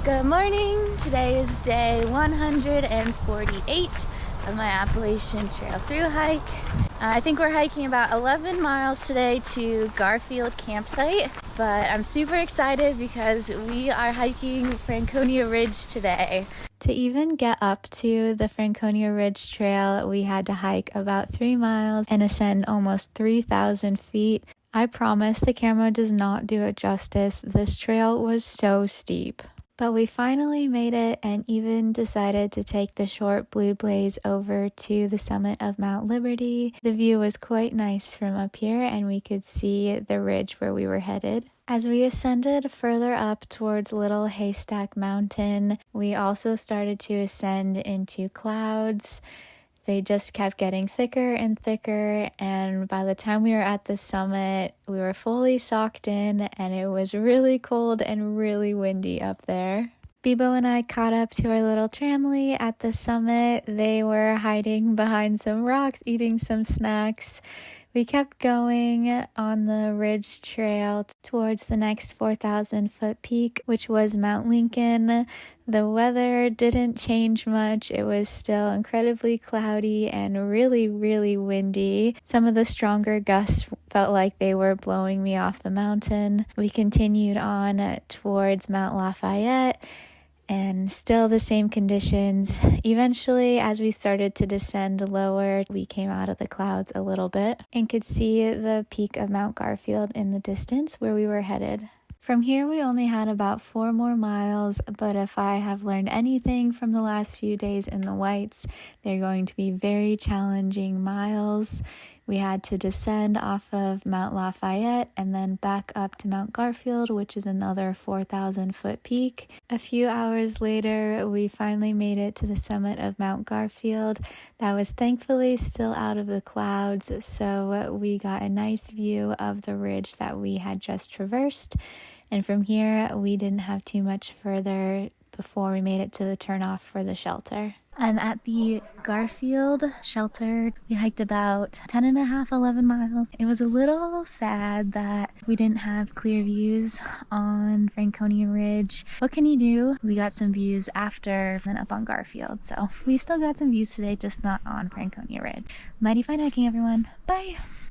Good morning. Today is day 148 of my Appalachian Trail through hike. I think we're hiking about 11 miles today to Garfield campsite, but I'm super excited because we are hiking Franconia Ridge today. To even get up to the Franconia Ridge Trail, we had to hike about 3 miles and ascend almost 3,000 feet. I promise the camera does not do it justice. This trail was so steep. But we finally made it and even decided to take the short blue blaze over to the summit of Mount Liberty. The view was quite nice from up here and we could see the ridge where we were headed. As we ascended further up towards Little Haystack Mountain, we also started to ascend into clouds. They just kept getting thicker and thicker, and by the time we were at the summit, we were fully socked in, and it was really cold and really windy up there. Bibo and I caught up to our little tramily at the summit. They were hiding behind some rocks, eating some snacks. We kept going on the ridge trail towards the next 4,000 foot peak, which was Mount Lincoln. The weather didn't change much. It was still incredibly cloudy and really, really windy. Some of the stronger gusts felt like they were blowing me off the mountain. We continued on towards Mount Lafayette, and still the same conditions. Eventually, as we started to descend lower, we came out of the clouds a little bit and could see the peak of Mount Garfield in the distance where we were headed. From here, we only had about 4 more miles, but if I have learned anything from the last few days in the Whites, they're going to be very challenging miles. We had to descend off of Mount Lafayette and then back up to Mount Garfield, which is another 4,000 foot peak. A few hours later, we finally made it to the summit of Mount Garfield. That was thankfully still out of the clouds, so we got a nice view of the ridge that we had just traversed. And from here, we didn't have too much further before we made it to the turnoff for the shelter. I'm at the Garfield Shelter. We hiked about 10 and a half, 11 miles. It was a little sad that we didn't have clear views on Franconia Ridge. What can you do? We got some views after and up on Garfield. So we still got some views today, just not on Franconia Ridge. Mighty fine hiking, everyone. Bye!